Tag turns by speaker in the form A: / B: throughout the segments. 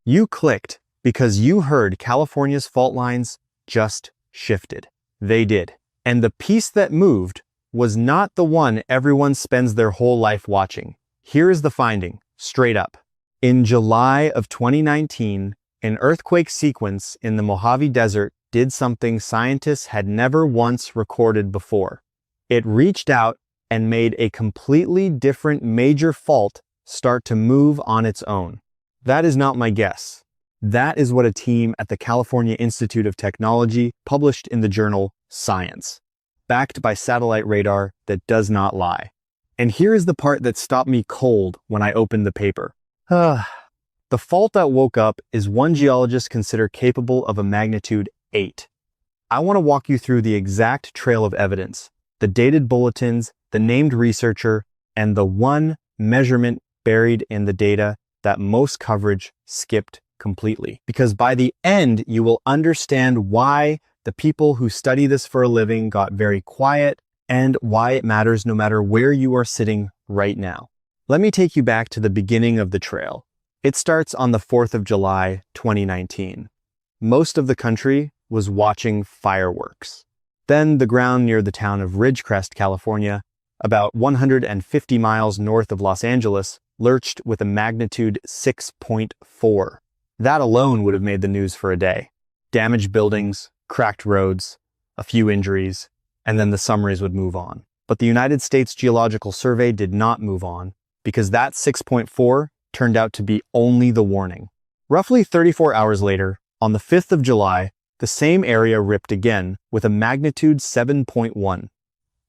A: You clicked because you heard California's fault lines just shifted. They did. And the piece that moved was not the one everyone spends their whole life watching. Here is the finding, straight up. In July of 2019, an earthquake sequence in the Mojave Desert did something scientists had never once recorded before. It reached out and made a completely different major fault start to move on its own. That is not my guess. That is what a team at the California Institute of Technology published in the journal Science, backed by satellite radar that does not lie. And here is the part that stopped me cold when I opened the paper. The fault that woke up is one geologists consider capable of a magnitude 8. I want to walk you through the exact trail of evidence, the dated bulletins, the named researcher, and the one measurement buried in the data that most coverage skipped completely. Because by the end, you will understand why the people who study this for a living got very quiet and why it matters no matter where you are sitting right now. Let me take you back to the beginning of the trail. It starts on the 4th of July, 2019. Most of the country was watching fireworks. Then the ground near the town of Ridgecrest, California, about 150 miles north of Los Angeles, lurched with a magnitude 6.4. That alone would have made the news for a day. Damaged buildings, cracked roads, a few injuries, and then the summaries would move on. But the United States Geological Survey did not move on because that 6.4 turned out to be only the warning. Roughly 34 hours later, on the 5th of July, the same area ripped again with a magnitude 7.1.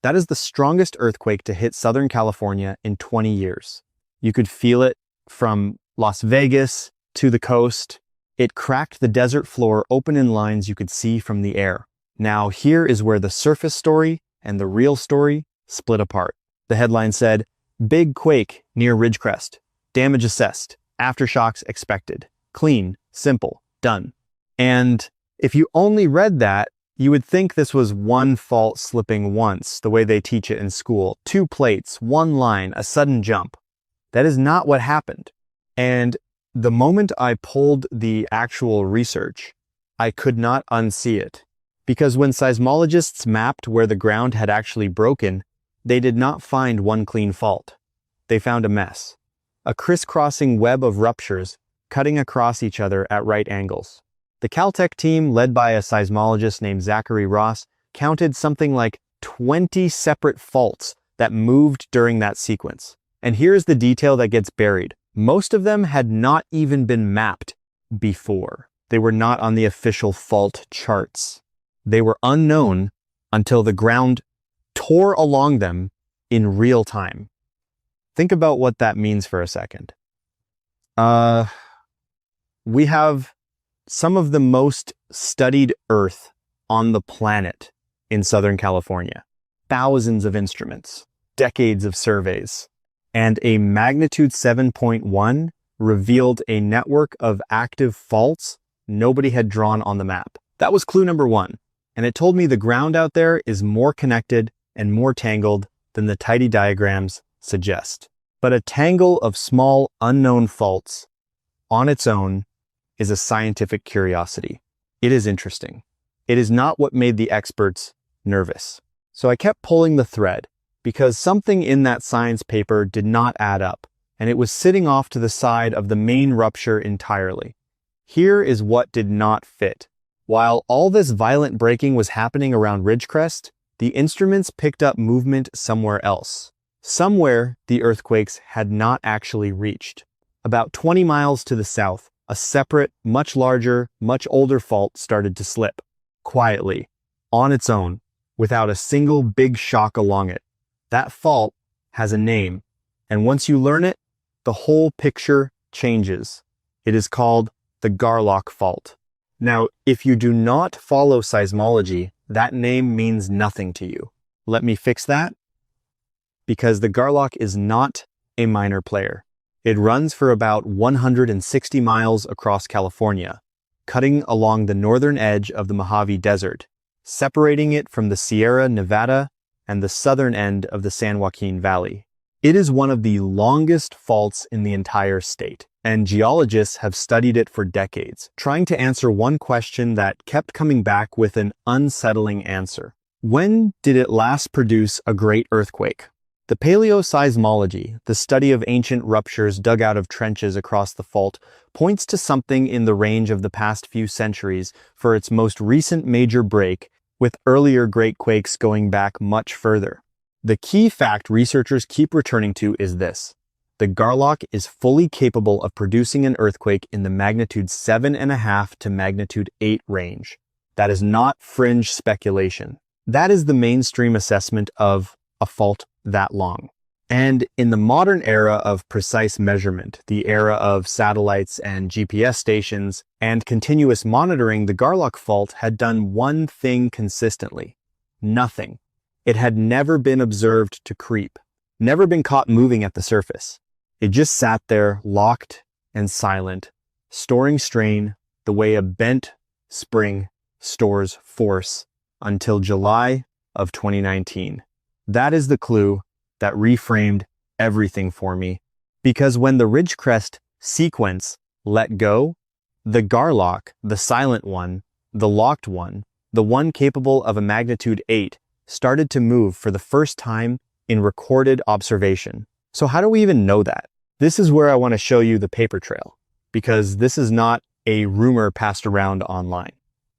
A: That is the strongest earthquake to hit Southern California in 20 years. You could feel it from Las Vegas to the coast. It cracked the desert floor open in lines you could see from the air. Now here is where the surface story and the real story split apart. The headline said, "Big quake near Ridgecrest. Damage assessed. Aftershocks expected. Clean, simple, done." And if you only read that, you would think this was one fault slipping once, the way they teach it in school. 2 plates, 1 line, a sudden jump. That is not what happened. And the moment I pulled the actual research, I could not unsee it. Because when seismologists mapped where the ground had actually broken, they did not find one clean fault. They found a mess. A crisscrossing web of ruptures cutting across each other at right angles. The Caltech team, led by a seismologist named Zachary Ross, counted something like 20 separate faults that moved during that sequence. And here's the detail that gets buried. Most of them had not even been mapped before. They were not on the official fault charts. They were unknown until the ground tore along them in real time. Think about what that means for a second. We have some of the most studied Earth on the planet in Southern California. Thousands of instruments, decades of surveys, and a magnitude 7.1 revealed a network of active faults nobody had drawn on the map. That was clue number 1, and it told me the ground out there is more connected and more tangled than the tidy diagrams suggest. But a tangle of small unknown faults on its own is a scientific curiosity. It is interesting. It is not what made the experts nervous. So I kept pulling the thread because something in that science paper did not add up, and it was sitting off to the side of the main rupture entirely. Here is what did not fit. While all this violent breaking was happening around Ridgecrest, the instruments picked up movement somewhere else. Somewhere the earthquakes had not actually reached. About 20 miles to the south, a separate, much larger, much older fault started to slip, quietly, on its own, without a single big shock along it. That fault has a name, and once you learn it, the whole picture changes. It is called the Garlock Fault. Now, if you do not follow seismology, that name means nothing to you. Let me fix that, because the Garlock is not a minor player. It runs for about 160 miles across California, cutting along the northern edge of the Mojave Desert, separating it from the Sierra Nevada and the southern end of the San Joaquin Valley. It is one of the longest faults in the entire state, and geologists have studied it for decades, trying to answer one question that kept coming back with an unsettling answer. When did it last produce a great earthquake? The paleoseismology, the study of ancient ruptures dug out of trenches across the fault, points to something in the range of the past few centuries for its most recent major break, with earlier great quakes going back much further. The key fact researchers keep returning to is this: the Garlock is fully capable of producing an earthquake in the magnitude 7.5 to magnitude 8 range. That is not fringe speculation. That is the mainstream assessment of a fault that long. And in the modern era of precise measurement, the era of satellites and GPS stations and continuous monitoring, the Garlock fault had done one thing consistently: nothing. It had never been observed to creep, never been caught moving at the surface. It just sat there, locked and silent, storing strain the way a bent spring stores force, until July of 2019. That is the clue that reframed everything for me, because when the Ridgecrest sequence let go, the Garlock, the silent one, the locked one, the one capable of a magnitude 8, started to move for the first time in recorded observation. So how do we even know that? This is where I want to show you the paper trail, because this is not a rumor passed around online.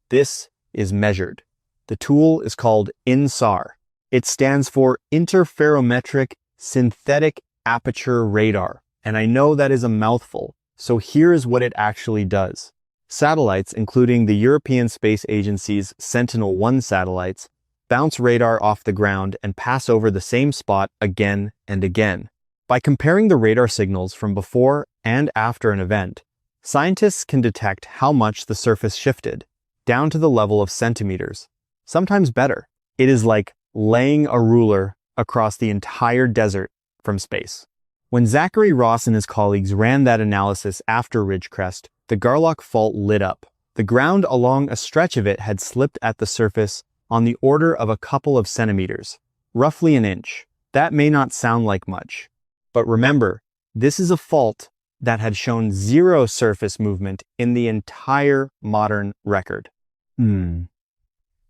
A: This is measured. The tool is called INSAR. It stands for Interferometric Synthetic Aperture Radar. And I know that is a mouthful, so here's what it actually does. Satellites, including the European Space Agency's Sentinel-1 satellites, bounce radar off the ground and pass over the same spot again and again. By comparing the radar signals from before and after an event, scientists can detect how much the surface shifted, down to the level of centimeters. Sometimes better. It is like laying a ruler across the entire desert from space. When Zachary Ross and his colleagues ran that analysis after Ridgecrest, the Garlock fault lit up. The ground along a stretch of it had slipped at the surface on the order of a couple of centimeters, roughly an inch. That may not sound like much, but remember, this is a fault that had shown zero surface movement in the entire modern record.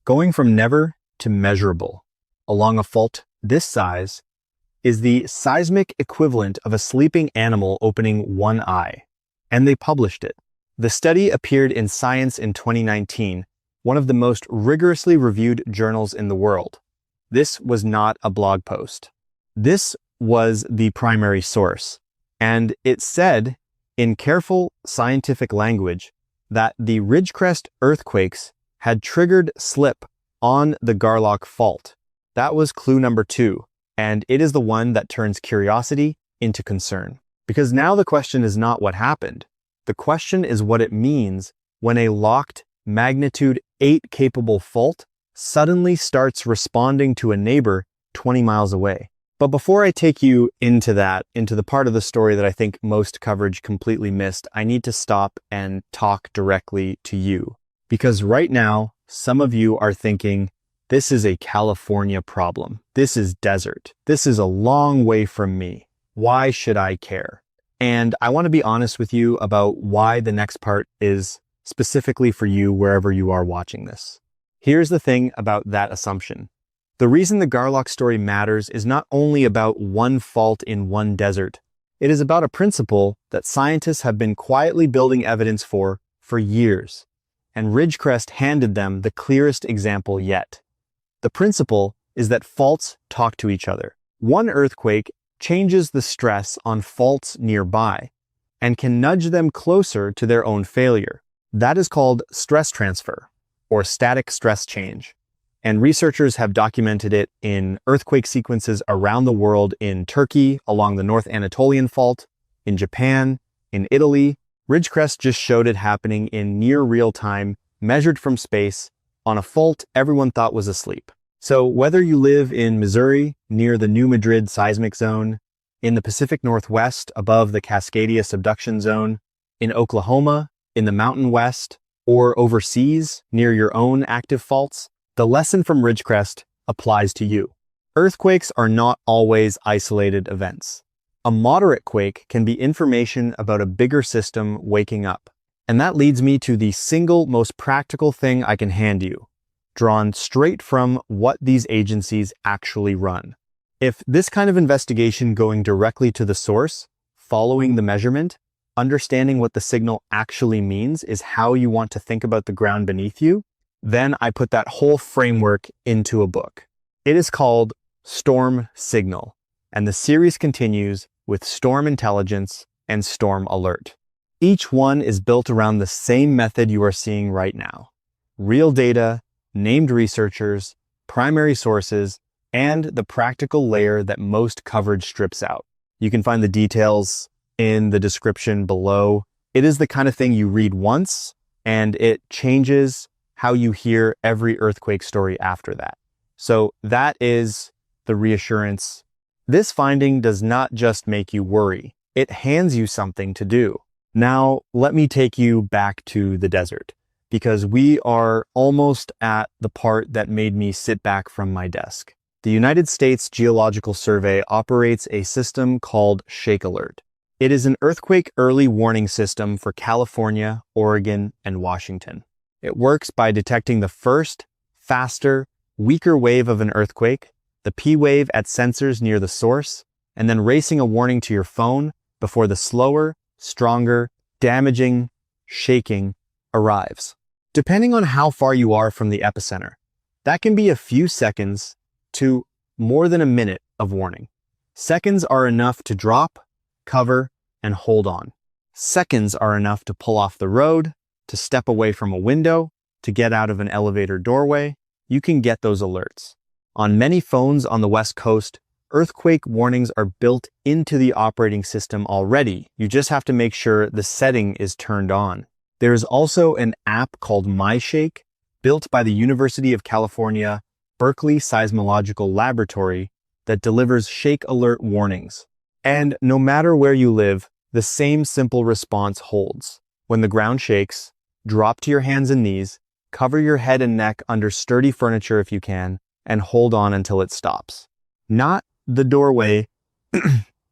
A: Going from never to measurable along a fault this size is the seismic equivalent of a sleeping animal opening one eye. And they published it. The study appeared in Science in 2019, one of the most rigorously reviewed journals in the world. This was not a blog post. This was the primary source. And it said, in careful scientific language, that the Ridgecrest earthquakes had triggered slip on the Garlock fault. That was clue number 2, and it is the one that turns curiosity into concern. Because now the question is not what happened. The question is what it means when a locked magnitude 8 capable fault suddenly starts responding to a neighbor 20 miles away. But before I take you into the part of the story that I think most coverage completely missed, I need to stop and talk directly to you. Because right now, some of you are thinking, this is a California problem. This is desert. This is a long way from me. Why should I care? And I want to be honest with you about why the next part is specifically for you wherever you are watching this. Here's the thing about that assumption. The reason the Garlock story matters is not only about one fault in one desert. It is about a principle that scientists have been quietly building evidence for years. And Ridgecrest handed them the clearest example yet. The principle is that faults talk to each other. One earthquake changes the stress on faults nearby and can nudge them closer to their own failure. That is called stress transfer, or static stress change. And researchers have documented it in earthquake sequences around the world, in Turkey, along the North Anatolian Fault, in Japan, in Italy. Ridgecrest just showed it happening in near real time, measured from space, on a fault everyone thought was asleep. So whether you live in Missouri, near the New Madrid seismic zone, in the Pacific Northwest above the Cascadia subduction zone, in Oklahoma, in the Mountain West, or overseas near your own active faults, the lesson from Ridgecrest applies to you. Earthquakes are not always isolated events. A moderate quake can be information about a bigger system waking up. And that leads me to the single most practical thing I can hand you, drawn straight from what these agencies actually run. If this kind of investigation going directly to the source, following the measurement, understanding what the signal actually means is how you want to think about the ground beneath you, then I put that whole framework into a book. It is called Storm Signal, and the series continues with Storm Intelligence and Storm Alert. Each one is built around the same method you are seeing right now. Real data, named researchers, primary sources, and the practical layer that most coverage strips out. You can find the details in the description below. It is the kind of thing you read once, and it changes how you hear every earthquake story after that. So that is the reassurance. This finding does not just make you worry. It hands you something to do. Now, let me take you back to the desert, because we are almost at the part that made me sit back from my desk. The United States Geological Survey operates a system called Shake Alert. It is an earthquake early warning system for California, Oregon, and Washington. It works by detecting the first, faster, weaker wave of an earthquake, the P wave at sensors near the source, and then racing a warning to your phone before the slower, stronger, damaging shaking arrives. Depending on how far you are from the epicenter, that can be a few seconds to more than a minute of warning. Seconds are enough to drop, cover, and hold on. Seconds are enough to pull off the road, to step away from a window, to get out of an elevator doorway. You can get those alerts. On many phones on the West Coast, earthquake warnings are built into the operating system already. You just have to make sure the setting is turned on. There is also an app called MyShake, built by the University of California, Berkeley Seismological Laboratory, that delivers shake alert warnings. And no matter where you live, the same simple response holds. When the ground shakes, drop to your hands and knees, cover your head and neck under sturdy furniture if you can, and hold on until it stops. Not the doorway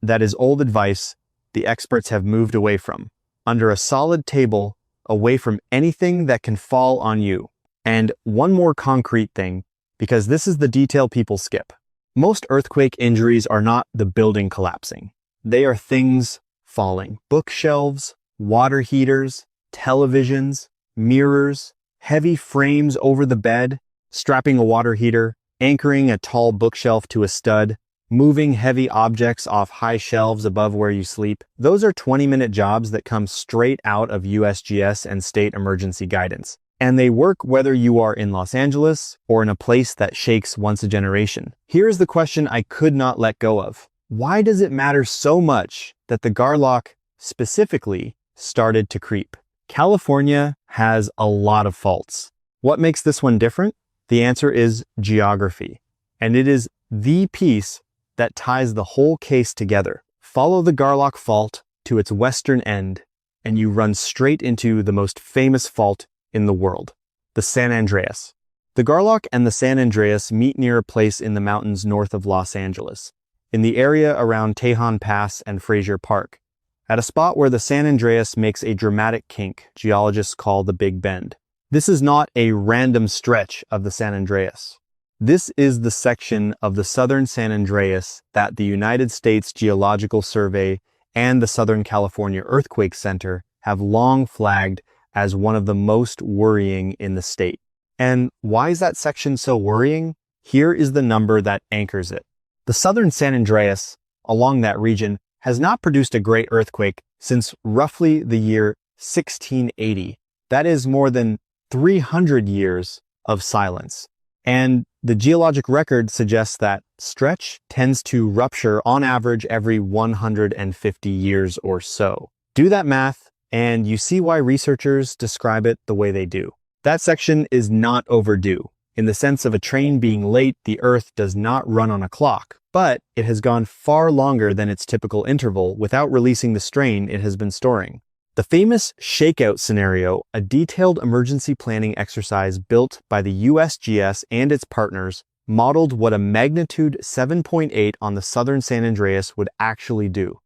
A: that is old advice the experts have moved away from. Under a solid table, away from anything that can fall on you. And one more concrete thing, because this is the detail people skip. Most earthquake injuries are not the building collapsing. They are things falling. Bookshelves, water heaters, televisions, mirrors, heavy frames over the bed, strapping a water heater, anchoring a tall bookshelf to a stud, moving heavy objects off high shelves above where you sleep. Those are 20-minute jobs that come straight out of USGS and state emergency guidance. And they work whether you are in Los Angeles or in a place that shakes once a generation. Here's the question I could not let go of. Why does it matter so much that the Garlock specifically started to creep? California has a lot of faults. What makes this one different? The answer is geography. And it is the piece that ties the whole case together. Follow the Garlock Fault to its western end, and you run straight into the most famous fault in the world, the San Andreas. The Garlock and the San Andreas meet near a place in the mountains north of Los Angeles, in the area around Tejon Pass and Frazier Park, at a spot where the San Andreas makes a dramatic kink geologists call the Big Bend. This is not a random stretch of the San Andreas. This is the section of the southern San Andreas that the United States Geological Survey and the Southern California Earthquake Center have long flagged as one of the most worrying in the state. And why is that section so worrying? Here is the number that anchors it. The southern San Andreas, along that region, has not produced a great earthquake since roughly the year 1680. That is more than 300 years of silence. And the geologic record suggests that stretch tends to rupture on average every 150 years or so. Do that math, and you see why researchers describe it the way they do. That section is not overdue. In the sense of a train being late, the Earth does not run on a clock, but it has gone far longer than its typical interval without releasing the strain it has been storing. The famous shakeout scenario, a detailed emergency planning exercise built by the USGS and its partners, modeled what a magnitude 7.8 on the southern San Andreas would actually do.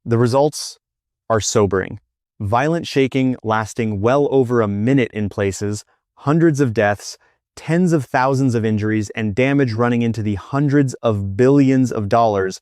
A: The results are sobering. Violent shaking lasting well over a minute in places, hundreds of deaths, tens of thousands of injuries, and damage running into the hundreds of billions of dollars,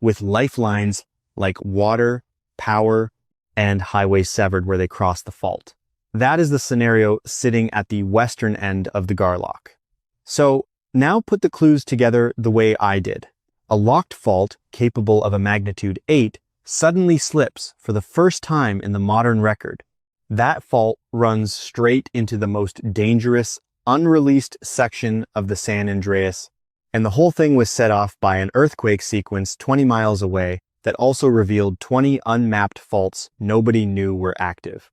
A: with lifelines like water, power, and highways severed where they cross the fault. That is the scenario sitting at the western end of the Garlock. So now put the clues together the way I did. A locked fault capable of a magnitude 8 suddenly slips for the first time in the modern record. That fault runs straight into the most dangerous, unreleased section of the San Andreas, and the whole thing was set off by an earthquake sequence 20 miles away that also revealed 20 unmapped faults nobody knew were active.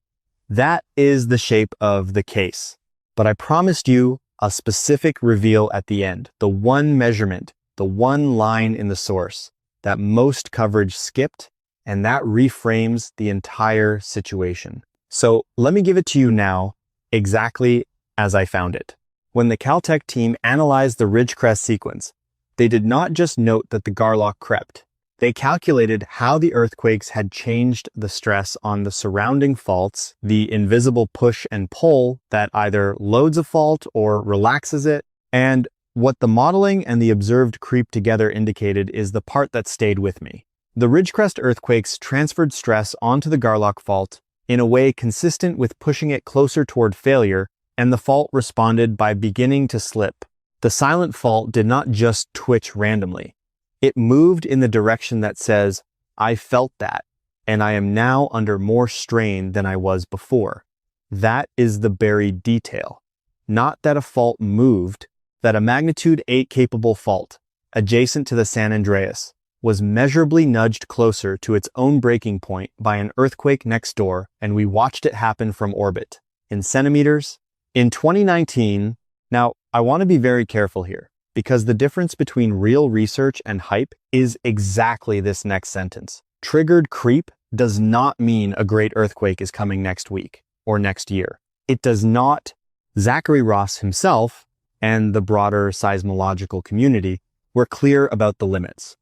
A: That is the shape of the case. But I promised you a specific reveal at the end, the one measurement, the one line in the source that most coverage skipped, and that reframes the entire situation. So let me give it to you now, exactly as I found it. When the Caltech team analyzed the Ridgecrest sequence, they did not just note that the Garlock crept. They calculated how the earthquakes had changed the stress on the surrounding faults, the invisible push and pull that either loads a fault or relaxes it, and what the modeling and the observed creep together indicated is the part that stayed with me. The Ridgecrest earthquakes transferred stress onto the Garlock fault in a way consistent with pushing it closer toward failure, and the fault responded by beginning to slip. The silent fault did not just twitch randomly. It moved in the direction that says, I felt that, and I am now under more strain than I was before. That is the buried detail. Not that a fault moved, that a magnitude 8 capable fault, adjacent to the San Andreas, was measurably nudged closer to its own breaking point by an earthquake next door, and we watched it happen from orbit. In centimeters? In 2019, now I want to be very careful here, because the difference between real research and hype is exactly this next sentence. Triggered creep does not mean a great earthquake is coming next week or next year. It does not. Zachary Ross himself and the broader seismological community were clear about the limits.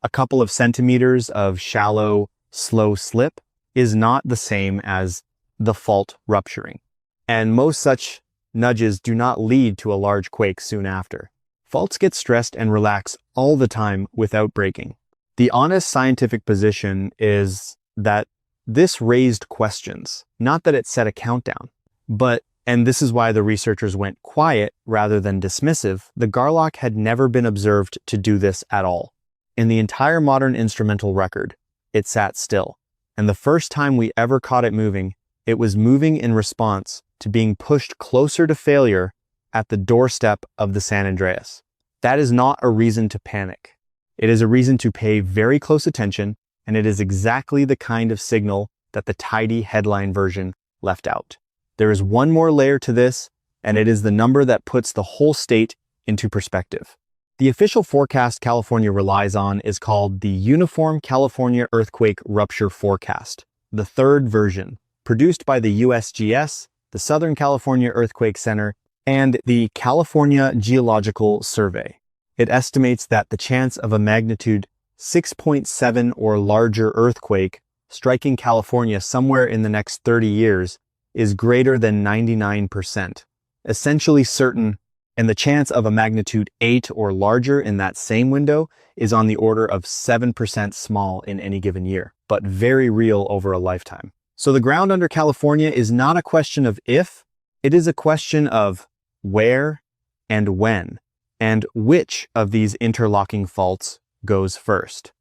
A: A couple of centimeters of shallow, slow slip is not the same as the fault rupturing. And most such nudges do not lead to a large quake soon after. Faults get stressed and relax all the time without breaking. The honest scientific position is that this raised questions, not that it set a countdown, but, and this is why the researchers went quiet rather than dismissive, the Garlock had never been observed to do this at all. In the entire modern instrumental record, it sat still. And the first time we ever caught it was moving in response to being pushed closer to failure at the doorstep of the San Andreas. That is not a reason to panic. It is a reason to pay very close attention, and it is exactly the kind of signal that the tidy headline version left out. There is one more layer to this, and it is the number that puts the whole state into perspective. The official forecast California relies on is called the Uniform California Earthquake Rupture Forecast, the third version, produced by the USGS, the Southern California Earthquake Center, and the California Geological Survey. It estimates that the chance of a magnitude 6.7 or larger earthquake striking California somewhere in the next 30 years is greater than 99%, essentially certain, and the chance of a magnitude 8 or larger in that same window is on the order of 7% small in any given year, but very real over a lifetime. So the ground under California is not a question of if, it is a question of where and when, and which of these interlocking faults goes first.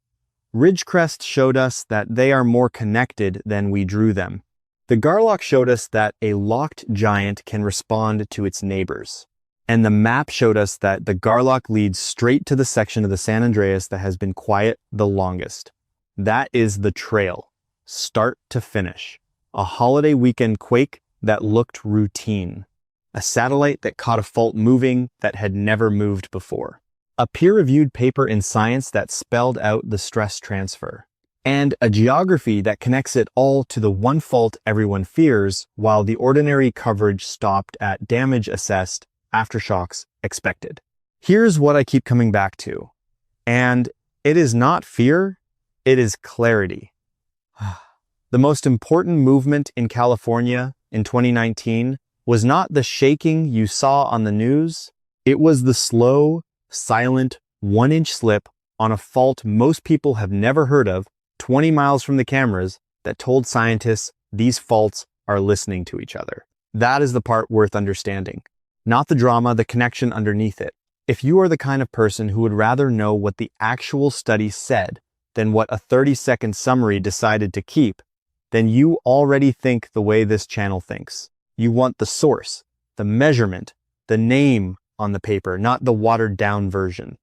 A: Ridgecrest showed us that they are more connected than we drew them. The Garlock showed us that a locked giant can respond to its neighbors. And the map showed us that the Garlock leads straight to the section of the San Andreas that has been quiet the longest. That is the trail, start to finish. A holiday weekend quake that looked routine. A satellite that caught a fault moving that had never moved before. A peer-reviewed paper in Science that spelled out the stress transfer. And a geography that connects it all to the one fault everyone fears, while the ordinary coverage stopped at damage assessed, aftershocks expected. Here's what I keep coming back to. And it is not fear, It is clarity. The most important movement in California in 2019 was not the shaking you saw on the news. It was the slow, silent 1-inch slip on a fault most people have never heard of 20 miles from the cameras that told scientists these faults are listening to each other. That is the part worth understanding, not the drama, the connection underneath it. If you are the kind of person who would rather know what the actual study said than what a 30-second summary decided to keep, then you already think the way this channel thinks. You want the source, the measurement, the name on the paper, not the watered-down version.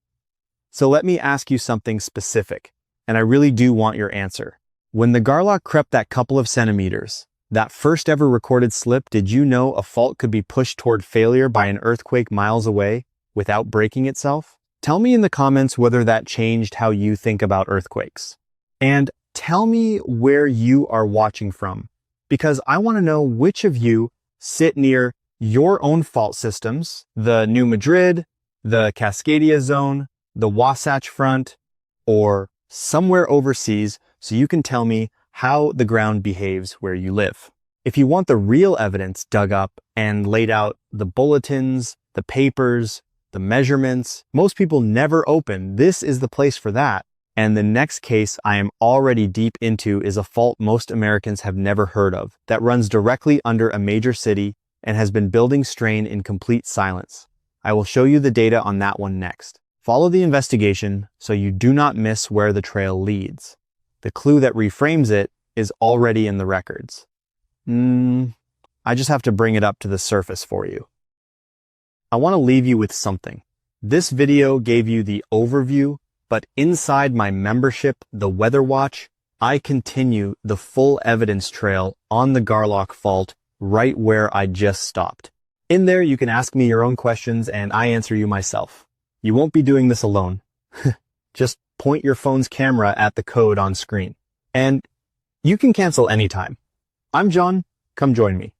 A: So let me ask you something specific, and I really do want your answer. When the Garlock crept that couple of centimeters, that first ever recorded slip, did you know a fault could be pushed toward failure by an earthquake miles away without breaking itself? Tell me in the comments whether that changed how you think about earthquakes. And tell me where you are watching from, because I want to know which of you sit near your own fault systems, the New Madrid, the Cascadia Zone, the Wasatch Front, or somewhere overseas, so you can tell me how the ground behaves where you live. If you want the real evidence dug up and laid out, the bulletins, the papers, the measurements, most people never open. This is the place for that. And the next case I am already deep into is a fault most Americans have never heard of that runs directly under a major city and has been building strain in complete silence. I will show you the data on that one next. Follow the investigation so you do not miss where the trail leads. The clue that reframes it is already in the records. I just have to bring it up to the surface for you. I want to leave you with something. This video gave you the overview, but inside my membership, the Weather Watch, I continue the full evidence trail on the Garlock Fault right where I just stopped. In there, you can ask me your own questions and I answer you myself. You won't be doing this alone. Just point your phone's camera at the code on screen. And you can cancel anytime. I'm John. Come join me.